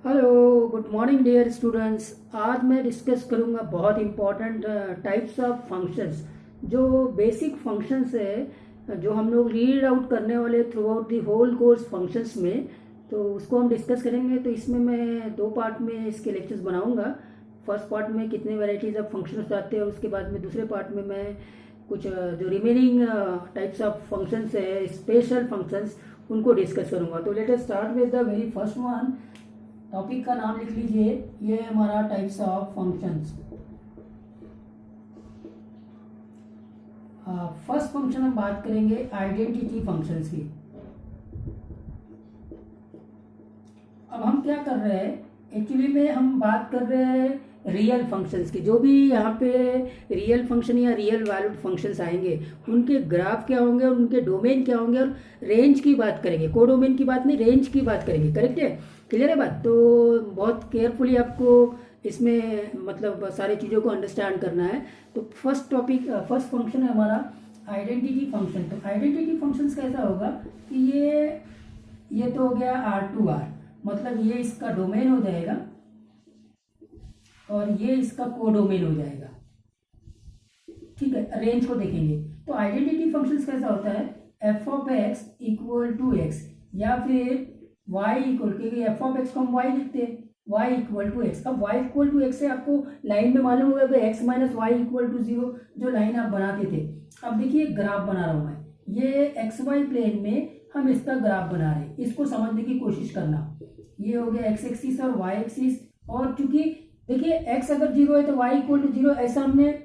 Hello, good morning dear students. आज मैं discuss करूंगा बहुत इंपॉर्टेंट टाइप्स ऑफ फंक्शंस। जो बेसिक फंक्शंस है जो हम लोग रीड आउट करने वाले throughout the whole course functions में, तो उसको हम डिस्कस करेंगे। तो इसमें मैं दो पार्ट में इसके लेक्चर्स बनाऊंगा। फर्स्ट पार्ट में कितने वैराइटीज़ ऑफ फंक्शंस आते हैं, उसके बाद में दूसरे पार्ट में मैं कुछ जो रिमेनिंग टाइप्स ऑफ फंक्शंस है, स्पेशल फंक्शंस, उनको डिस्कस करूंगा। तो let us start with the very first one. Topic का नाम लिख लीजिए, ये है हमारा types of functions. First function हम बात करेंगे आइडेंटिटी फंक्शंस की। अब हम क्या कर रहे हैं, एक्चुअली में हम बात कर रहे हैं रियल फंक्शंस की। जो भी यहाँ पे रियल फंक्शन या रियल वैल्यूड फंक्शंस आएंगे, उनके ग्राफ क्या होंगे और उनके डोमेन क्या होंगे, और रेंज की बात करेंगे। कोडोमेन की बात नहीं, रेंज की बात करेंगे। करेक्ट है? क्लियर है बात? तो बहुत केयरफुली आपको इसमें मतलब सारी चीज़ों को अंडरस्टैंड करना है। तो फर्स्ट टॉपिक, फर्स्ट फंक्शन है हमारा आइडेंटिटी फंक्शन। तो आइडेंटिटी फंक्शंस कैसा होगा कि ये तो हो गया R2R, मतलब ये इसका डोमेन हो जाएगा और ये इसका कोडोमेन हो जाएगा। ठीक है, रेंज को देखेंगे तो आइडेंटिटी फंक्शंस कैसा होता है, f of x equal to x या फिर वाई इक्वल, क्योंकि एफ ऑफ एक्स को हम वाई लिखते हैं, वाई इक्वल टू एक्स। अब वाई इक्वल टू एक्स से आपको लाइन में मालूम होगा कि x minus y equal to zero, जो लाइन आप बनाते थे। अब देखिए ग्राफ बना रहा हूं मैं, ये एक्स वाई प्लेन में हम इसका ग्राफ बना रहे हैं। इसको समझने की कोशिश करना। ये हो गया एक्स एक्सिस और वाई एक्सिस, और चूंकि देखिए एक्स अगर जीरो है तो वाई इक्वल टू जीरो। ऐसा हमने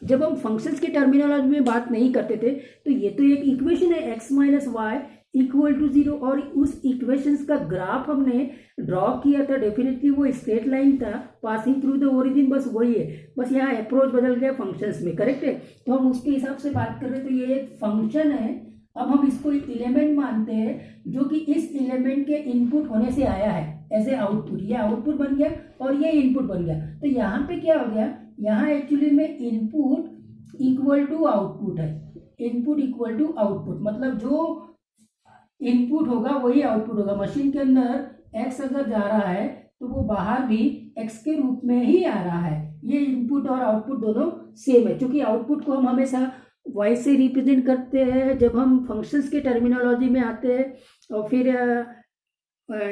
जब हम फंक्शंस के टर्मिनोलॉजी में बात नहीं करते थे, तो ये तो एक इक्वेशन है x minus y equal to zero, और उस इक्वेशंस का ग्राफ हमने ड्रॉ किया था। डेफिनेटली वो स्ट्रेट लाइन था पासिंग थ्रू द ओरिजिन, बस वही है, बस यहाँ अप्रोच बदल गया फंक्शंस में। करेक्ट है? तो हम उसके हिसाब से बात कर रहे हैं। तो ये एक फंक्शन है। अब हम इसको एक एलिमेंट मानते हैं जो कि इस एलिमेंट के इनपुट होने से आया है एज ए आउटपुट। ये आउटपुट बन गया और ये इनपुट बन गया। तो यहाँ पे क्या हो गया, यहाँ एक्चुअली में इनपुट इक्वल टू आउटपुट है। इनपुट इक्वल टू आउटपुट मतलब जो इनपुट होगा वही आउटपुट होगा। मशीन के अंदर एक्स अगर जा रहा है तो वो बाहर भी एक्स के रूप में ही आ रहा है। ये इनपुट और आउटपुट दोनों सेम है। क्योंकि आउटपुट को हम हमेशा वाई से रिप्रेजेंट करते हैं जब हम फंक्शंस के टर्मिनोलॉजी में आते हैं, और फिर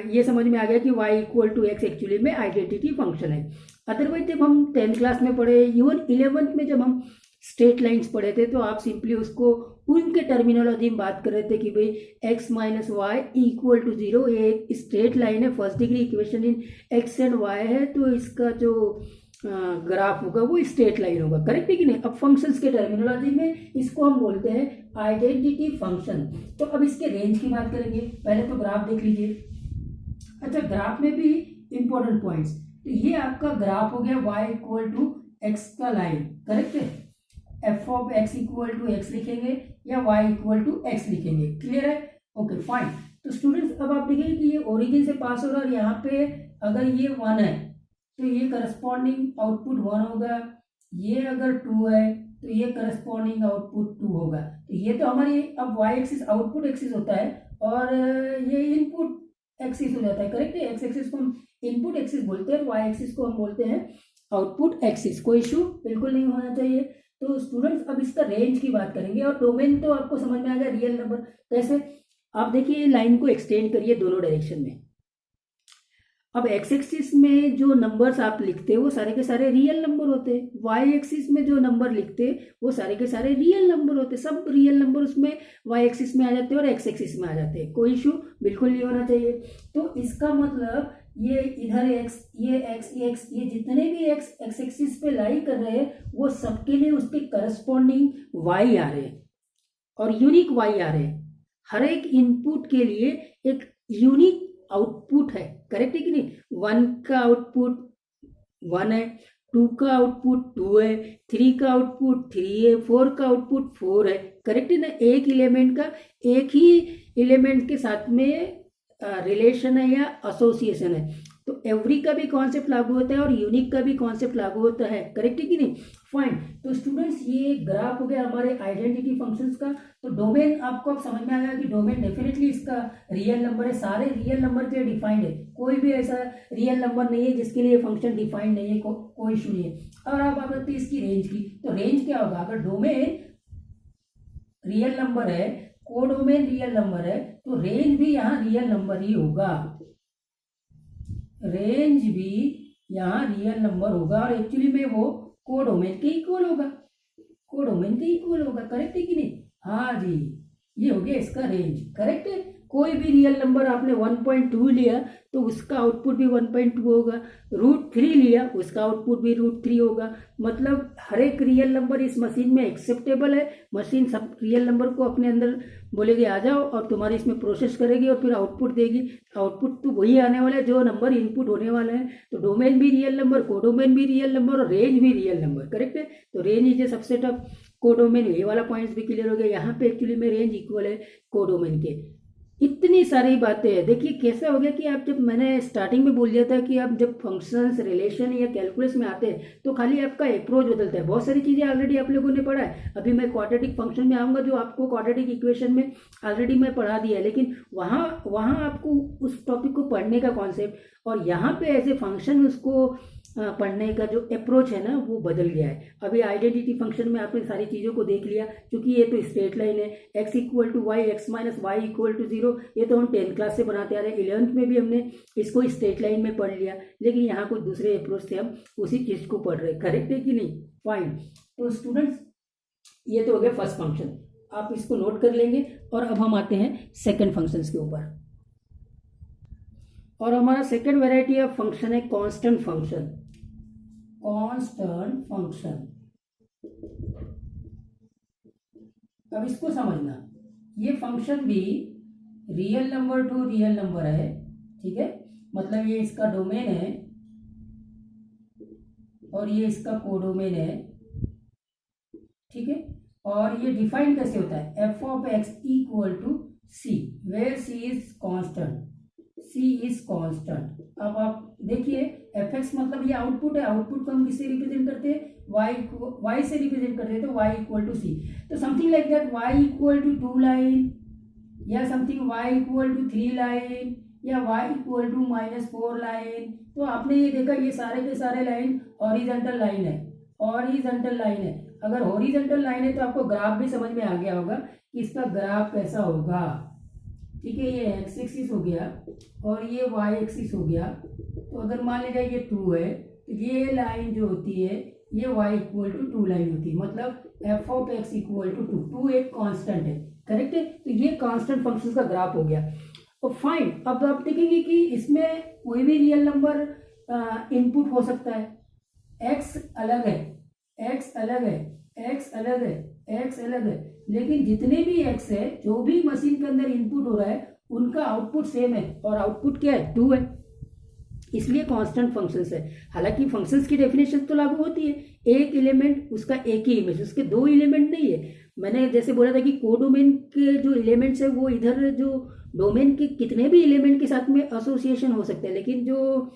ये समझ में आ गया कि y equal to x actually में आइडेंटिटी फंक्शन है। अदरवाइज जब हम 10th क्लास में पढ़े, इवन 11th में जब हम स्ट्रेट लाइंस पढ़े थे, तो आप सिंपली उसको उनके टर्मिनोलॉजी में बात कर रहे थे कि भाई x minus y equal to zero, ये एक स्ट्रेट लाइन है, first degree equation in x and y है, तो इसका जो ग्राफ होगा वो स्ट्रेट लाइन होगा। करेक्ट है कि नहीं? अब फंक्शंस के टर्मिनोलॉजी में इसको हम बोलते हैं आइडेंटिटी फंक्शन। तो अब इसके रेंज की बात करेंगे। पहले तो ग्राफ देख लीजिए। अच्छा, ग्राफ में भी इंपॉर्टेंट पॉइंट्स। तो ये आपका ग्राफ हो गया y इक्वल टू एक्स का लाइन। करेक्ट है? F of x equal to x लिखेंगे या y इक्वल टू एक्स लिखेंगे। क्लियर है? Okay fine. तो स्टूडेंट्स अब आप देखिए कि ये ओरिजिन से पास हो रहा है, और यहाँ पे अगर ये 1 है तो ये करस्पॉन्डिंग आउटपुट 1 होगा। ये अगर 2 है तो ये करस्पॉन्डिंग आउटपुट 2 होगा। तो ये तो हमारी अब y एक्सिस आउटपुट एक्सिस होता है, और ये इनपुट एक्सिस हो जाता है। करेक्ट है? एक्स एक्सिस को हम इनपुट एक्सिस बोलते हैं, वाई एक्सिस को हम बोलते हैं आउटपुट एक्सिस। कोई इशू बिल्कुल नहीं होना चाहिए। तो स्टूडेंट्स अब इसका रेंज की बात करेंगे, और डोमेन तो आपको समझ में आ गया, रियल नंबर। कैसे? आप देखिए लाइन को एक्सटेंड करिए दोनों डायरेक्शन में। अब एक्स एक्सिस में जो नंबर्स आप लिखते हैं वो सारे के सारे रियल नंबर होते हैं। वाई एक्सिस में जो नंबर लिखते हैं वो सारे के सारे रियल नंबर होते हैं। सब रियल नंबर उसमें वाई एक्सिस में आ जाते हैं और एक्स एक्सिस में आ जाते हैं। कोई इशू बिल्कुल नहीं होना चाहिए। तो इसका मतलब ये इधर एक्स, ये एक्स, ये एक्स, ये जितने भी एक्स एक्स एक्सिस पे लाई कर रहे हैं वो सबके लिए उसके करस्पॉन्डिंग वाई आ रहे हैं, और यूनिक वाई आ रहे हैं। हर एक इनपुट के लिए एक यूनिक आउटपुट है। करेक्ट है कि नहीं? 1 का आउटपुट 1 है, 2 का आउटपुट 2 है, 3 का आउटपुट 3 है, 4 का आउटपुट 4 है। करेक्ट है ना? एक एलिमेंट का एक ही एलिमेंट के साथ में रिलेशन है या एसोसिएशन है। तो एवरी का भी कॉन्सेप्ट लागू होता है और यूनिक का भी कॉन्सेप्ट लागू होता है, करेक्ट है कि नहीं? फाइन। तो स्टूडेंट्स ये ग्राफ हो गया हमारे आइडेंटिटी फंक्शंस का। तो डोमेन आपको अब समझ में आया कि डोमेन डेफिनेटली इसका रियल नंबर है, सारे रियल नंबर के डिफाइंड है, कोई भी ऐसा रियल नंबर नहीं है जिसके लिए फंक्शन डिफाइंड नहीं है, कोई इशू नहीं है। और अब आप आते हैं इसकी रेंज की, तो रेंज क्या होगा? अगर डोमेन रियल नंबर है, कोडोमेन रियल नंबर है, तो रेंज भी यहाँ रियल नंबर ही होगा, रेंज भी यहाँ रियल नंबर होगा और एक्चुअली में वो कोडोमेन के इक्वल होगा, कोडोमेन के इक्वल होगा, करेक्ट है कि नहीं? हाँ जी, ये हो गया इसका रेंज, करेक्ट है। कोई भी रियल नंबर आपने 1.2 लिया तो उसका आउटपुट भी 1.2 होगा, √3 लिया उसका आउटपुट भी √3 होगा। मतलब हर एक रियल नंबर इस मशीन में एक्सेप्टेबल है। मशीन सब रियल नंबर को अपने अंदर बोलेगी आ जाओ और तुम्हारी इसमें प्रोसेस करेगी और फिर आउटपुट देगी। आउटपुट तो वही आने वाला है जो नंबर इनपुट होने वाला है। तो डोमेन भी रियल नंबर, कोडोमेन भी रियल नंबर और रेंज भी रियल नंबर, करेक्ट है। तो range is a subset of codomain, ये वाला पॉइंट्स भी क्लियर हो गया। यहाँ पे एक्चुअली में रेंज इक्वल है कोडोमेन के। इतनी सारी बातें हैं। देखिए कैसा हो गया कि आप जब मैंने स्टार्टिंग में बोल दिया था कि आप जब फंक्शंस, रिलेशन या कैलकुलस में आते हैं तो खाली आपका अप्रोच बदलता है। बहुत सारी चीज़ें ऑलरेडी आप लोगों ने पढ़ा है। अभी मैं क्वाड्रेटिक फंक्शन में आऊँगा जो आपको क्वाड्रेटिक इक्वेशन में ऑलरेडी मैं पढ़ा दिया है, लेकिन वहाँ आपको उस टॉपिक को पढ़ने का कॉन्सेप्ट और यहाँ पे एज ए फंक्शन उसको पढ़ने का जो अप्रोच है ना वो बदल गया है। अभी आइडेंटिटी फंक्शन में आपने सारी चीज़ों को देख लिया, क्योंकि ये तो स्ट्रेट लाइन है, x equal to y, x minus y equal to 0, ये तो हम 10th क्लास से बनाते आ रहे हैं। 11th में भी हमने इसको स्ट्रेट लाइन में पढ़ लिया, लेकिन यहाँ कुछ दूसरे अप्रोच से हम उसी चीज़ को पढ़ रहे हैं, करेक्ट है कि नहीं? फाइन। तो स्टूडेंट्स ये तो हो गया फर्स्ट फंक्शन, आप इसको नोट कर लेंगे। और अब हम आते हैं सेकेंड फंक्शन के ऊपर, और हमारा सेकेंड वेराइटी ऑफ फंक्शन है कांस्टेंट फंक्शन। कांस्टेंट फंक्शन, अब इसको समझना, ये फंक्शन भी real number two real number है, ठीक है। मतलब ये इसका डोमेन है और ये इसका कोडोमेन है, ठीक है। और ये डिफाइन कैसे होता है? F of x equal to c, where c is constant, c is constant. अब आप देखिए एफ एक्स मतलब ये आउटपुट है, आउटपुट को हम किससे रिप्रेजेंट करते हैं? वाई से रिप्रेजेंट करते हैं, तो वाई इक्वल टू सी। तो something like that, Y equal to 2 line या something Y equal to 3 line या वाई इक्वल टू -4 लाइन। तो आपने ये देखा ये सारे के सारे लाइन हॉरिजॉन्टल लाइन है, हॉरिजॉन्टल लाइन है। अगर हॉरिजॉन्टल लाइन है तो आपको ग्राफ भी समझ में आ गया होगा कि इसका ग्राफ कैसा होगा, ठीक है। ये एक्स एक्सिस हो गया और ये वाई एक्सिस हो गया। तो अगर मान लीजिए ये 2 है तो ये लाइन जो होती है ये y इक्वल टू 2 लाइन होती है, मतलब f of x equal to 2 एक कांस्टेंट है, करेक्ट है। तो ये कांस्टेंट फंक्शन का ग्राफ हो गया। तो फाइन, अब आप देखेंगे कि इसमें कोई भी रियल नंबर इनपुट हो सकता है। x अलग है, x अलग है, x अलग है, x अलग है, लेकिन जितने भी x है, जो भी मशीन के अंदर इनपुट हो रहा है उनका आउटपुट सेम है। और आउटपुट क्या है? 2 है, इसलिए कांस्टेंट फंक्शंस है। हालांकि फंक्शंस की डेफिनेशन तो लागू होती है, एक एलिमेंट उसका एक ही इमेज, उसके 2 एलिमेंट नहीं है। मैंने जैसे बोला था कि कोडोमेन के जो एलिमेंट्स है वो इधर जो डोमेन के कितने भी एलिमेंट के साथ में एसोसिएशन हो सकते हैं, लेकिन जो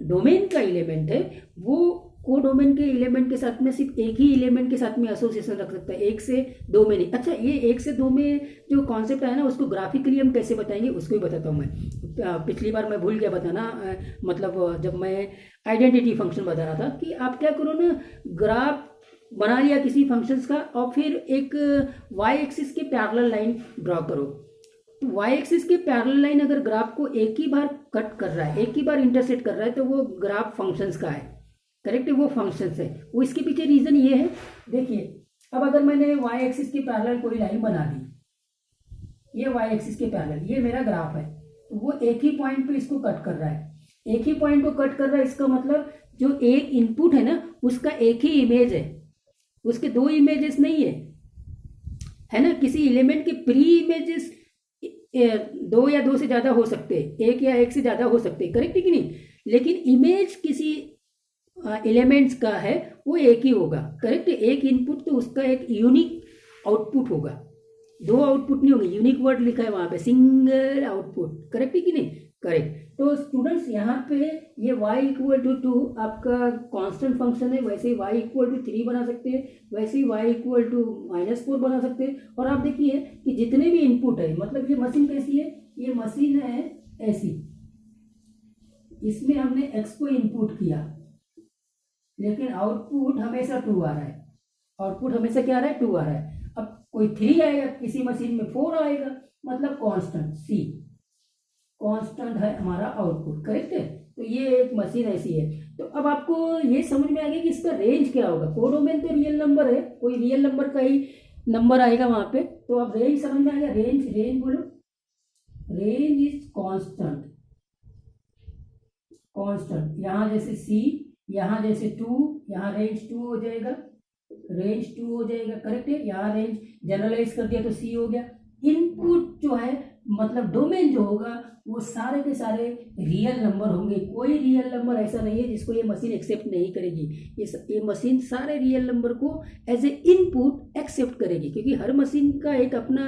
डोमेन का एलिमेंट है वो कोडोमेन के एलिमेंट के साथ में सिर्फ एक ही एलिमेंट के साथ में एसोसिएशन रख सकता है, 1 से 2 में नहीं। अच्छा, ये 1 से 2 में जो कॉन्सेप्ट है ना उसको ग्राफिकली हम कैसे बताएंगे उसको भी बताता हूँ मैं। पिछली बार मैं भूल गया बताना, मतलब जब मैं आइडेंटिटी फंक्शन बता रहा था कि आप क्या करो ना, ग्राफ बना लिया किसी फंक्शंस का और फिर एक वाई एक्सिस के पैरेलल लाइन ड्रॉ करो। तो वाई एक्सिस के पैरेलल लाइन अगर ग्राफ को एक ही बार कट कर रहा है, एक ही बार इंटरसेक्ट कर रहा है, तो वो ग्राफ फंक्शंस का है, करेक्ट है, वो फंक्शंस है। वो इसके पीछे रीजन ये है, देखिए अब अगर मैंने वाई एक्सिस के पैरेलल कोई लाइन बना दी, ये वाई एक्सिस के पैरेलल, ये मेरा ग्राफ है, तो वो एक ही पॉइंट पे इसको कट कर रहा है, एक ही पॉइंट को कट कर रहा है। इसका मतलब जो एक इनपुट है ना उसका एक ही इमेज है, उसके 2 इमेजेस नहीं है ना। किसी एलिमेंट के प्री इमेजेस 2 या 2 से ज्यादा हो सकते हैं, 1 या 1 से ज्यादा हो सकते हैं, करेक्ट है कि नहीं। लेकिन इमेज किसी एलिमेंट्स का है वो एक ही होगा, करेक्ट है। एक इनपुट तो उसका एक यूनिक आउटपुट होगा, 2 आउटपुट नहीं होंगे। यूनिक वर्ड लिखा है वहां पे, सिंगल आउटपुट, करेक्ट है कि नहीं। करेक्ट। तो स्टूडेंट्स यहाँ पे ये y इक्वल टू 2 आपका कांस्टेंट फंक्शन है, वैसे ही y इक्वल टू 3 बना सकते हैं, वैसे ही y इक्वल टू -4 बना सकते हैं। और आप देखिए कि जितने भी इनपुट है, मतलब ये मशीन कैसी है, ये मशीन है ऐसी, इसमें हमने x को इनपुट किया, लेकिन आउटपुट हमेशा 2 आ रहा है, आउटपुट हमेशा क्या आ रहा है, 2 आ रहा है। अब कोई 3 आएगा, किसी मशीन में 4 आएगा, मतलब कांस्टेंट c कांस्टेंट है हमारा आउटपुट, करेक्ट है। तो ये एक मशीन ऐसी है। तो अब आपको ये समझ में आ गया कि इसका रेंज क्या होगा। कोडोमेन तो रियल नंबर है, कोई रियल नंबर का ही नंबर आएगा वहां पे। तो अब रेंज समझ में आ गया, रेंज रेंज बोलो, रेंज इज कांस्टेंट, कांस्टेंट। यहाँ जैसे c, यहाँ जैसे 2, यहाँ रेंज 2 हो जाएगा, रेंज 2 हो जाएगा, करेक्ट है। यहाँ रेंज जनरलाइज कर दिया तो c हो गया। इनपुट जो है, मतलब डोमेन जो होगा, वो सारे के सारे रियल नंबर होंगे। कोई रियल नंबर ऐसा नहीं है जिसको ये मशीन एक्सेप्ट नहीं करेगी। ये मशीन सारे रियल नंबर को एज ए इनपुट एक्सेप्ट करेगी, क्योंकि हर मशीन का एक अपना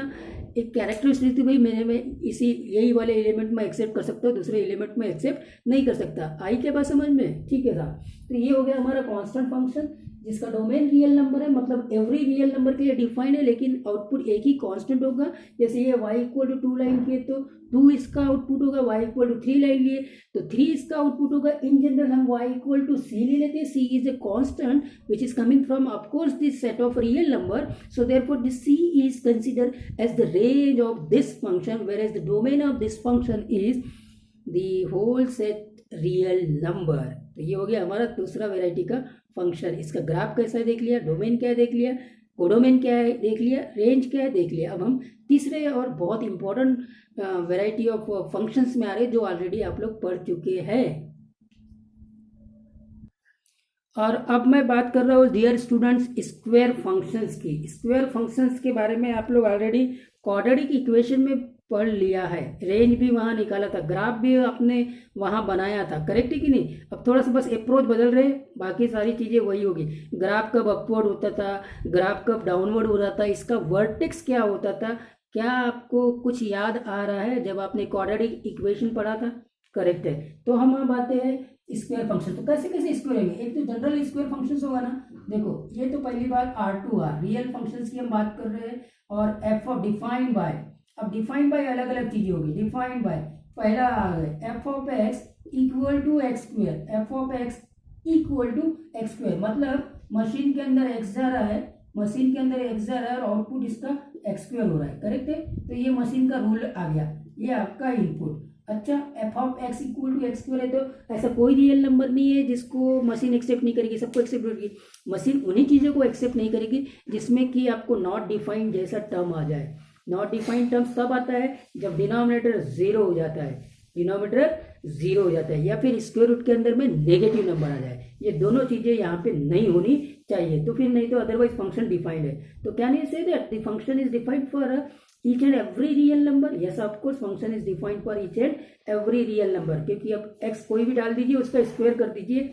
एक कैरेक्टरिस्टिक, भाई मैं इसी यही वाले एलिमेंट में एक्सेप्ट कर सकता हूँ, दूसरे एलिमेंट में एक्सेप्ट नहीं कर सकता। आई के बात समझ में, ठीक है साहब। तो ये हो गया हमारा कांस्टेंट फंक्शन, जिसका डोमेन रियल नंबर है, मतलब एवरी रियल नंबर के लिए डिफाइंड है, लेकिन आउटपुट एक ही कांस्टेंट होगा। जैसे ये y इक्वल टू 2 लाइन के तो 2 इसका आउटपुट होगा, y इक्वल टू 3 लाइन लिए तो 3 इसका आउटपुट होगा। इन जनरल हम y इक्वल टू c ले लेते हैं। c is a constant which is coming from of course this set of real number, so therefore this c is considered as the range of this function, whereas the domain of this function is the whole set real number. तो ये हो गया हमारा दूसरा variety का function. इसका graph कैसा है देख लिया, डोमेन क्या है देख लिया, कोडोमेन क्या है देख लिया, रेंज क्या है देख लिया। अब हम तीसरे और बहुत इंपॉर्टेंट वैरायटी ऑफ फंक्शंस में आ रहे, जो ऑलरेडी आप लोग पढ़ चुके हैं। और अब मैं बात कर रहा हूँ डियर स्टूडेंट्स स्क्वायर फंक्शंस की। स्क्वायर फंक्शंस के बारे में आप लोग ऑलरेडी क्वाड्रेटिक इक्वेशन में पढ़ लिया है, रेंज भी वहाँ निकाला था, ग्राफ भी आपने वहाँ बनाया था, करेक्ट है कि नहीं। अब थोड़ा सा बस अप्रोच बदल रहे, बाकी सारी चीज़ें वही होगी। ग्राफ कब अपवर्ड होता था, ग्राफ कब डाउनवर्ड हो रहा था, इसका वर्टेक्स क्या होता था, क्या आपको कुछ याद आ रहा है जब आपने क्वाड्रेटिक इक्वेशन पढ़ा था, करेक्ट है। तो हम अब आते हैं स्क्वायर फंक्शन। तो कैसे कैसे स्क्वायर होंगे, एक तो जनरल स्क्वायर फंक्शन होगा ना। देखो ये तो पहली बात R2R रियल फंक्शंस की हम बात कर रहे हैं, और एफ ऑफ डिफाइंड बाय। अब डिफाइंड बाय अलग अलग चीजें होगी। डिफाइंड बाय पहला आ गया f of x equal to x square, f of x equal to x square, मतलब मशीन के अंदर एक्स जा रहा है, मशीन के अंदर एक्स जा रहा है और आउटपुट इसका एक्स स्क्वायर हो रहा है, करेक्ट है। तो ये मशीन का रूल आ गया, ये आपका इनपुट। अच्छा, f of x equal to x square है, तो ऐसा कोई रियल नंबर नहीं है जिसको मशीन एक्सेप्ट नहीं करेगी, सबको एक्सेप्ट करेगी। मशीन उन्हीं चीज़ों को एक्सेप्ट नहीं करेगी जिसमें कि आपको नॉट डिफाइंड जैसा टर्म आ जाए। नॉट डिफाइंड टर्म्स तब आता है जब डिनोमिनेटर 0 हो जाता है, डिनोमिनेटर 0 हो जाता है, या फिर स्क्वायर रूट के अंदर में नेगेटिव नंबर आ जाए। ये दोनों चीज़ें यहाँ पे नहीं होनी चाहिए, तो फिर नहीं तो अदरवाइज फंक्शन डिफाइंड है। तो can you say that the function is defined for each and every real number? Yes, of course, function is defined for each and every real number, क्योंकि अब x कोई भी डाल दीजिए, उसका स्क्वायर कर दीजिए,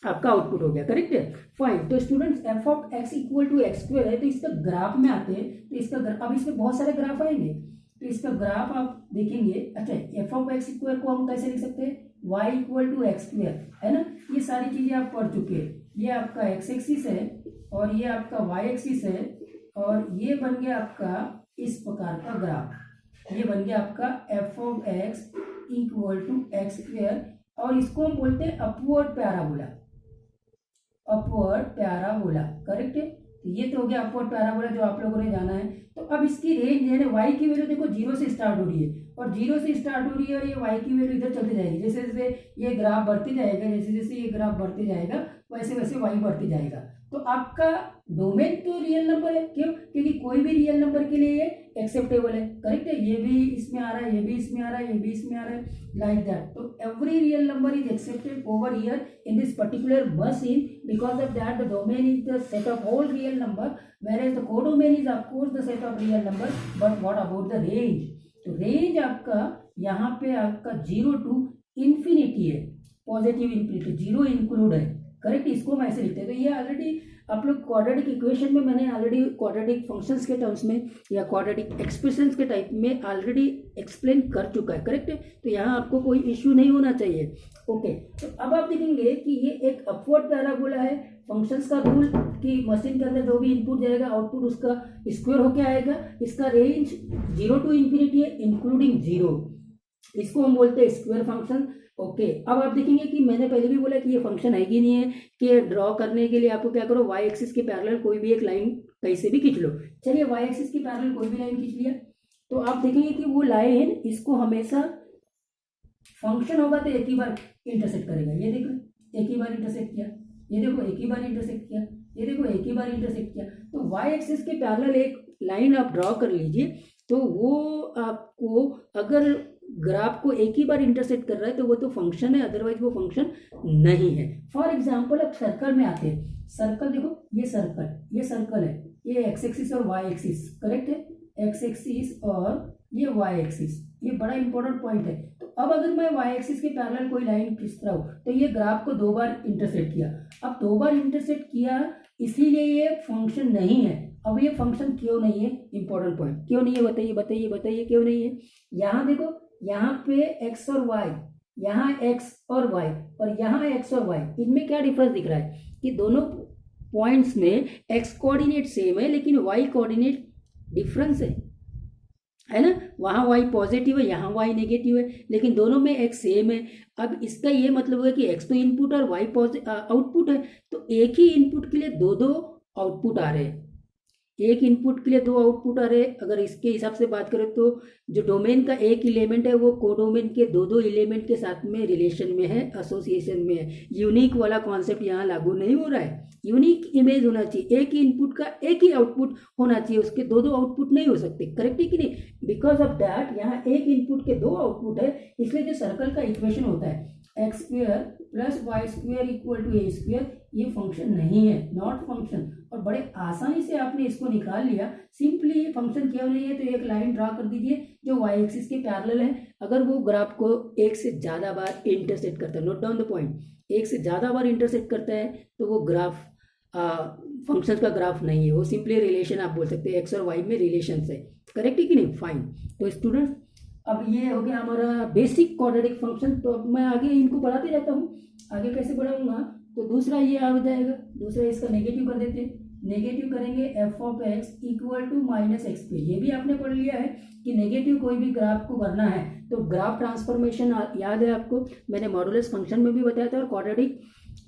आपका आउटपुट हो गया, करेक्ट है। फाइन। तो students f of x equal to x square है, तो इसका ग्राफ में आते हैं। तो इसका अब इसमें बहुत सारे ग्राफ आएंगे, तो इसका ग्राफ आप देखेंगे। अच्छा, एफ ऑफ एक्स स्क्वायर को हम कैसे लिख सकते हैं, y equal to x square, है ना। ये सारी चीजें आप पढ़ चुके हैं। ये आपका एक्स एक्सिस है और ये आपका वाई एक्सिस है, और ये बन गया आपका इस प्रकार का ग्राफ। ये बन गया आपका f of x equal to x square, और इसको हम बोलते हैं upward parabola, upward parabola, correct है। तो ये तो हो गया अपवर्ड पैराबोला जो आप लोगों ने जाना है। तो अब इसकी रेंज है ना, वाई की वैल्यू देखो 0 से स्टार्ट हो रही है, और 0 से स्टार्ट हो रही है, और ये वाई की वैल्यू इधर चलती जाएगी। जैसे जैसे ये ग्राफ बढ़ते जाएगा, जैसे जैसे ये ग्राफ बढ़ते जाएगा, वैसे वैसे वाई बढ़ते जाएगा। तो आपका डोमेन तो रियल नंबर है, क्यों, क्योंकि कोई भी रियल नंबर के लिए ये एक्सेप्टेबल है, करेक्ट है। ये भी इसमें आ रहा है, ये भी इसमें आ रहा है, ये भी इसमें आ रहा है, लाइक दैट। तो every real number is accepted over here in this particular machine, because of that the domain is the set of all real number, whereas the codomain is of course the set of real number. But what about the range? तो range आपका यहाँ पे आपका 0 to infinity है, positive infinity, 0 include है, correct. इसको हम ऐसे लिखते हैं। तो ये ऑलरेडी आप लोग क्वाड्रेटिक इक्वेशन में मैंने ऑलरेडी क्वाड्रेटिक फंक्शंस के टर्म्स में या क्वाड्रेटिक एक्सप्रेशंस के टाइप में ऑलरेडी एक्सप्लेन कर चुका है, करेक्ट है। तो यहाँ आपको कोई इश्यू नहीं होना चाहिए। ओके, तो अब आप देखेंगे कि ये एक अपवर्ड पैराबोला है। फंक्शंस का रूल कि मशीन के अंदर जो भी इनपुट जाएगा आउटपुट उसका स्क्वायर होके आएगा। इसका रेंज 0 to इंफिनिटी है इंक्लूडिंग 0, इसको हम बोलते हैं स्क्वायर फंक्शन। ओके, अब आप देखेंगे कि मैंने पहले भी बोला कि ये फंक्शन है कि नहीं है, कि ड्रॉ करने के लिए आपको क्या करो, वाई एक्सिस के पैरेलल कोई भी एक लाइन कहीं से भी खींच लो। चलिए वाई एक्सिस के पैरेलल कोई भी लाइन खींच लिया, तो आप देखेंगे कि वो लाइन इसको हमेशा फंक्शन होगा तो एक ही बार इंटरसेक्ट करेगा। ये देखो एक ही बार इंटरसेक्ट किया, ये देखो एक ही बार इंटरसेक्ट किया, ये देखो एक ही बार इंटरसेक्ट किया। तो वाई एक्सिस के पैरेलल एक लाइन आप ड्रॉ कर लीजिए, तो वो आपको अगर ग्राफ को एक ही बार इंटरसेक्ट कर रहा है तो वो तो फंक्शन है, अदरवाइज वो फंक्शन नहीं है। फॉर एग्जाम्पल अब सर्कल में आते हैं। सर्कल देखो, ये सर्कल है, ये एक्स एक्सिस और वाई एक्सिस, करेक्ट है, एक्स एक्सिस और ये वाई एक्सिस, ये बड़ा इंपॉर्टेंट पॉइंट है। तो अब अगर मैं वाई एक्सिस के पैरेलल कोई लाइन खींचता हूँ तो ये ग्राफ को 2 बार इंटरसेक्ट किया। अब 2 बार इंटरसेक्ट किया इसीलिए ये फंक्शन नहीं है। अब ये फंक्शन क्यों नहीं है, इंपॉर्टेंट पॉइंट, क्यों नहीं है बताइए बताइए बताइए, क्यों नहीं है। यहाँ देखो, यहाँ पे एक्स और वाई, यहाँ एक्स और वाई और यहाँ एक्स और वाई, इनमें क्या डिफरेंस दिख रहा है कि दोनों पॉइंट्स में एक्स कोऑर्डिनेट सेम है लेकिन वाई कोऑर्डिनेट डिफरेंस है ना। वहाँ वाई पॉजिटिव है, यहाँ वाई नेगेटिव है, लेकिन दोनों में एक्स सेम है। अब इसका ये मतलब है कि एक्स तो इनपुट और वाई आउटपुट है, तो एक ही इनपुट के लिए दो आउटपुट आ रहे हैं, एक इनपुट के लिए 2 आउटपुट आ रहे हैं। अगर इसके हिसाब से बात करें तो जो डोमेन का एक एलिमेंट है वो कोडोमेन के 2 एलिमेंट के साथ में रिलेशन में है, एसोसिएशन में है। यूनिक वाला कॉन्सेप्ट यहाँ लागू नहीं हो रहा है। यूनिक इमेज होना चाहिए, एक ही इनपुट का एक ही आउटपुट होना चाहिए, उसके 2 आउटपुट नहीं हो सकते, करेक्ट है कि नहीं। बिकॉज ऑफ दैट यहाँ एक इनपुट के 2 आउटपुट है, इसलिए जो सर्कल का इक्वेशन होता है x square plus y square equal to a square, ये फंक्शन नहीं है, नॉट फंक्शन। और बड़े आसानी से आपने इसको निकाल लिया। सिंपली ये फंक्शन क्यों नहीं है, तो एक लाइन ड्रा कर दीजिए जो वाई एक्सिस के पैरेलल है। अगर वो ग्राफ को एक से ज़्यादा बार इंटरसेक्ट करता है, नोट डाउन द पॉइंट, एक से ज़्यादा बार इंटरसेक्ट करता है तो वो ग्राफ फंक्शन का ग्राफ नहीं है, वो सिंपली रिलेशन आप बोल सकते हैं, एक्स और वाई में रिलेशन है, करेक्ट है कि नहीं। फाइन, तो स्टूडेंट्स अब ये हो गया हमारा बेसिक क्वाड्रेटिक फंक्शन। तो अब मैं आगे इनको बढ़ाते जाता हूँ, आगे कैसे बढ़ाऊंगा, तो दूसरा ये आ जाएगा, दूसरा इसका नेगेटिव कर देते हैं। नेगेटिव करेंगे f of x equal to minus x पे। ये भी आपने पढ़ लिया है कि नेगेटिव कोई भी ग्राफ को करना है तो ग्राफ ट्रांसफॉर्मेशन याद है आपको, मैंने मॉडुलस फंक्शन में भी बताया था और क्वाड्रेटिक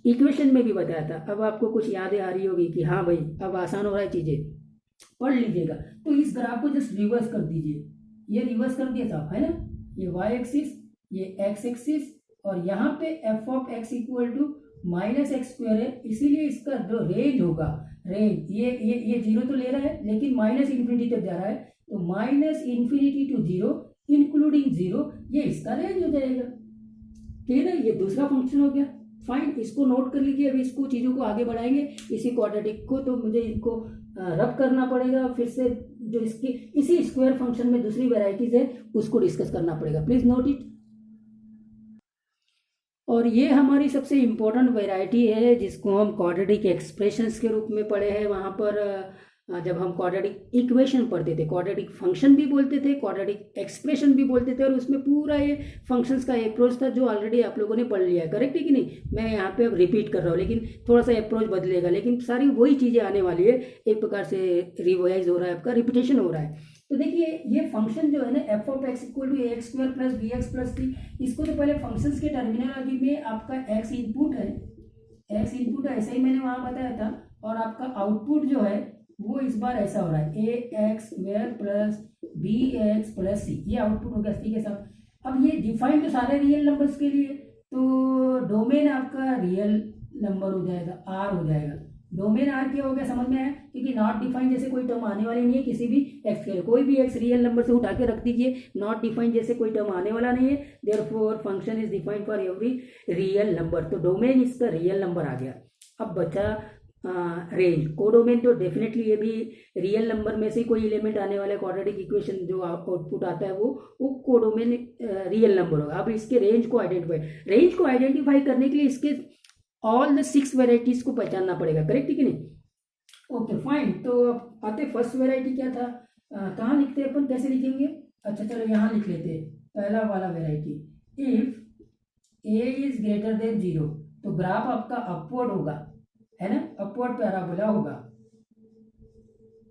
इक्वेशन में भी बताया था। अब आपको कुछ यादें आ रही होगी कि हाँ भाई अब आसान हो रहा है, चीज़ें पढ़ लीजिएगा। तो इस ग्राफ को जस्ट रिवर्स कर दीजिए, ये रिवर्स कर दिया था, है ना, ये वाई एक्सिस, ये एक्स एक्सिस और यहाँ पे f of x equal to minus x square है, इसीलिए इसका जो रेंज होगा, रेंज ये 0 तो ले रहा है लेकिन माइनस इन्फिनिटी तक जा रहा है, तो माइनस इन्फिनिटी टू 0 इंक्लूडिंग 0, ये इसका रेंज हो जाएगा। क्लियर है, ये दूसरा फंक्शन हो गया। फाइन, इसको नोट कर लीजिए। अभी इसको चीज़ों को आगे बढ़ाएंगे इसी क्वाड्रेटिक को, तो मुझे इनको रब करना पड़ेगा फिर से, जो इसकी इसी स्क्वायर फंक्शन में दूसरी वेराइटीज है उसको डिस्कस करना पड़ेगा, प्लीज नोट इट। और ये हमारी सबसे इम्पोर्टेंट वेराइटी है जिसको हम क्वाड्रेटिक एक्सप्रेशंस के रूप में पढ़े हैं। वहाँ पर जब हम क्वाड्रेटिक इक्वेशन पढ़ते थे, क्वाड्रेटिक फंक्शन भी बोलते थे, क्वाड्रेटिक एक्सप्रेशन भी बोलते थे, और उसमें पूरा ये फंक्शंस का अप्रोच था जो ऑलरेडी आप लोगों ने पढ़ लिया है, करेक्ट है कि नहीं। मैं यहाँ पे अब रिपीट कर रहा हूँ लेकिन थोड़ा सा अप्रोच बदलेगा, लेकिन सारी वही चीज़ें आने वाली है, एक प्रकार से रिवाइज हो रहा है, आपका रिपीटेशन हो रहा है। तो देखिए ये फंक्शन जो है ना F of x equal to x square plus B X plus C, इसको तो पहले फंक्शंस के टर्मिनोलॉजी में आपका एक्स इनपुट है, एक्स इनपुट है, ऐसा ही मैंने वहाँ बताया था, और आपका आउटपुट जो है वो इस बार ऐसा हो रहा है A X square plus B X plus C, ये आउटपुट हो गया सी के साथ। अब ये डिफाइन तो सारे रियल नंबर्स के लिए, तो डोमेन आपका रियल नंबर हो जाएगा, आर हो जाएगा। डोमेन आर क्या हो गया, समझ में आया, क्योंकि नॉट डिफाइन जैसे कोई टर्म आने वाली नहीं है किसी भी एक्स के लिए, कोई भी एक्स रियल नंबर से उठा के रख दीजिए, नॉट डिफाइन जैसे कोई टर्म आने वाला नहीं है, therefore function is defined for every real number, तो डोमेन इसका रियल नंबर आ गया। अब बचा रेंज, कोडोमेन तो डेफिनेटली ये भी रियल नंबर में से कोई एलिमेंट आने वाला है, क्वाड्रेटिक इक्वेशन जो आउटपुट आता है वो कोडोमेन रियल नंबर होगा। अब इसके रेंज को आइडेंटिफाई करने के लिए इसके ऑल द 6 वेराइटीज को पहचानना पड़ेगा, करेक्ट है कि नहीं। Okay fine. तो अब आते फर्स्ट वेराइटी क्या था, कहाँ लिखते हैं अपन, कैसे लिखेंगे? अच्छा चलो यहाँ लिख लेते हैं पहला वाला variety. If A is greater than 0 तो ग्राफ आपका अपवर्ड होगा, है ना, अपवर्ड पैराबोला होगा,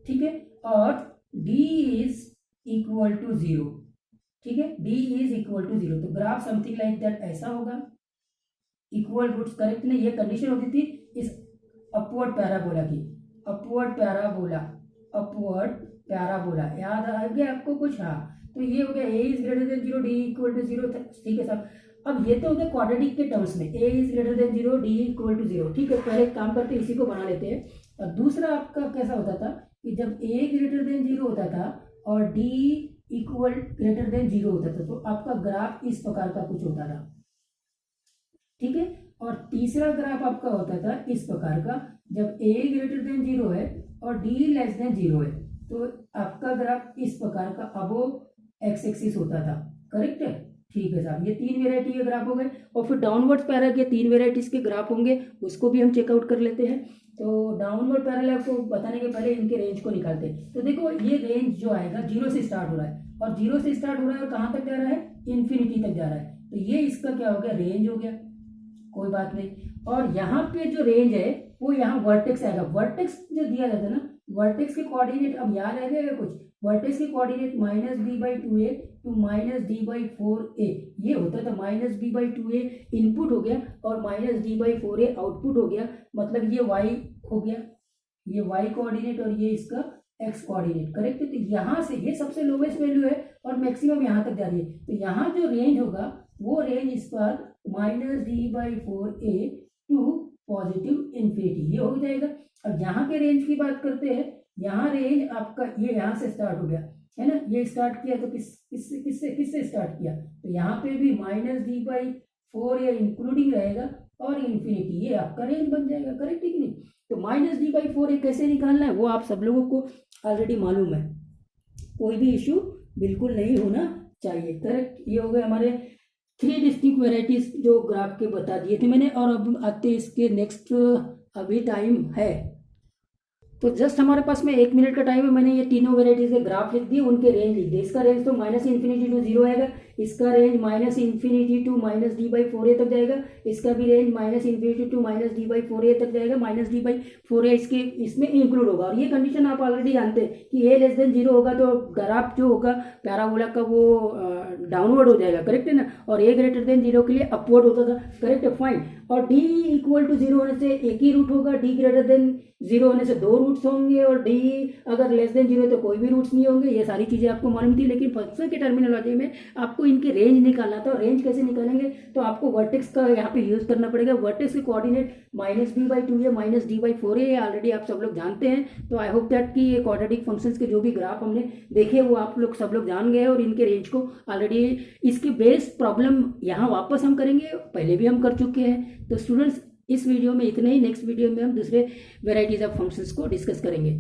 ठीक है। और d इज इक्वल टू 0, ठीक है, d इज इक्वल टू 0 तो ग्राफ समथिंग लाइक दैट ऐसा होगा। इक्वल रूट्स करेक्ट नहीं, ये कंडीशन होती थी इस अपवर्ड पैराबोला की, अपवर्ड पैराबोला, अपवर्ड पैराबोला, याद आ गया आपको कुछ? हाँ, तो ये हो गया A is greater than 0 D equal to 0, ठीक है साहब। अब ये तो हो गया क्वाड्रेटिक के टर्म्स में, A is greater than 0 D equal to 0, ठीक है। पहले एक काम करते हैं, इसी को बना लेते हैं। और दूसरा आपका कैसा होता था कि जब ए ग्रेटर देन 0 होता था और डी इक्वल ग्रेटर देन 0 होता था तो आपका ग्राफ इस प्रकार का कुछ होता था, ठीक है। और तीसरा ग्राफ आपका होता था इस प्रकार का, जब a ग्रेटर देन 0 है और d लेस देन 0 है तो आपका ग्राफ इस प्रकार का अबोव एक्स एक्सिस होता था, करेक्ट है, ठीक है साहब। ये तीन वेराइटी के ग्राफ हो गए। और फिर डाउनवर्ड पैरा के तीन वेराइटीज के ग्राफ होंगे, उसको भी हम चेकआउट कर लेते हैं। तो डाउनवर्ड पैरेलल को बताने के पहले इनके रेंज को निकालते हैं। तो देखो ये रेंज जो आएगा 0 से स्टार्ट हो रहा है, और 0 से स्टार्ट हो रहा है और कहाँ तक जा रहा है, इन्फिनिटी तक जा रहा है। तो ये इसका क्या हो गया, रेंज हो गया, कोई बात नहीं। और यहाँ पे जो रेंज है वो यहाँ वर्टेक्स आएगा। वर्टेक्स जो दिया जाता है ना, वर्टेक्स के कोऑर्डिनेट अब याद आ जाएगा कुछ, वर्टेक्स के कोऑर्डिनेट -b/2a टू -d/4a, ये होता था। -b/2a इनपुट हो गया और -d/4a आउटपुट हो गया, मतलब ये y हो गया, ये y कोऑर्डिनेट और ये इसका x कोऑर्डिनेट, करेक्ट है। तो यहाँ से ये सबसे लोवेस्ट वैल्यू है और मैक्सिमम यहाँ तक जा रही है, तो यहाँ जो रेंज होगा वो रेंज इस पर -d/4a टू पॉजिटिव इन्फिनिटी, ये हो जाएगा। अब यहाँ के रेंज की बात करते हैं, यहाँ रेंज आपका ये यहाँ से स्टार्ट हो गया, है ना, ये स्टार्ट किया तो किससे स्टार्ट किया, तो यहाँ पे भी -d/4a इंक्लूडिंग रहेगा और इन्फिनिटी, ये आपका रेंज बन जाएगा, करेक्ट है कि नहीं। तो -d/4a कैसे निकालना है वो आप सब लोगों को ऑलरेडी मालूम है, कोई भी इश्यू बिल्कुल नहीं होना चाहिए, करेक्ट। ये हो गए हमारे 3 डिस्टिंक्ट वेराइटीज जो ग्राफ के बता दिए थे मैंने। और अब आते इसके नेक्स्ट, अभी टाइम है तो जस्ट हमारे पास में 1 मिनट का टाइम है, मैंने ये तीनों वेराइटीज के ग्राफ लिख दिए, उनके रेंज लिख दिए। इसका रेंज तो -इन्फिनिटी टू 0 आएगा, इसका रेंज -इन्फिनिटी टू -d/4a तक जाएगा, इसका भी रेंज -इन्फिनिटी टू -d/4a तक जाएगा, -d/4a इसमें इंक्लूड होगा। और ये कंडीशन आप ऑलरेडी जानते हैं कि a लेस देन 0 होगा तो ग्राफ जो होगा पैराबोला का वो डाउनवर्ड हो जाएगा, करेक्ट है ना, और a ग्रेटर देन 0 के लिए अपवर्ड होता था, करेक्ट है, फाइन। और d इक्वल टू 0 होने से एक ही रूट होगा, d ग्रेटर देन 0 होने से 2 रूट्स होंगे, और d अगर लेस देन 0 तो कोई भी रूट्स नहीं होंगे। ये सारी चीज़ें आपको मालूम थी, लेकिन फंक्शन की टर्मिनोलॉजी में आपको इनके रेंज निकालना था। और रेंज कैसे निकालेंगे, तो आपको वर्टेक्स का यहाँ पे यूज़ करना पड़ेगा। वर्टेक्स के कोऑर्डिनेट -b/2a -d/4a ऑलरेडी आप सब लोग जानते हैं। तो आई होप दैट कि ये क्वाड्रेटिक फंक्शंस के जो भी ग्राफ हमने देखे वो आप लोग सब लोग जान गए और इनके रेंज को ऑलरेडी, इसकी बेस प्रॉब्लम यहाँ वापस हम करेंगे, पहले भी हम कर चुके हैं। तो स्टूडेंट्स इस वीडियो में इतना ही, नेक्स्ट वीडियो में हम दूसरे वेराइटीज ऑफ फंक्शंस को डिस्कस करेंगे।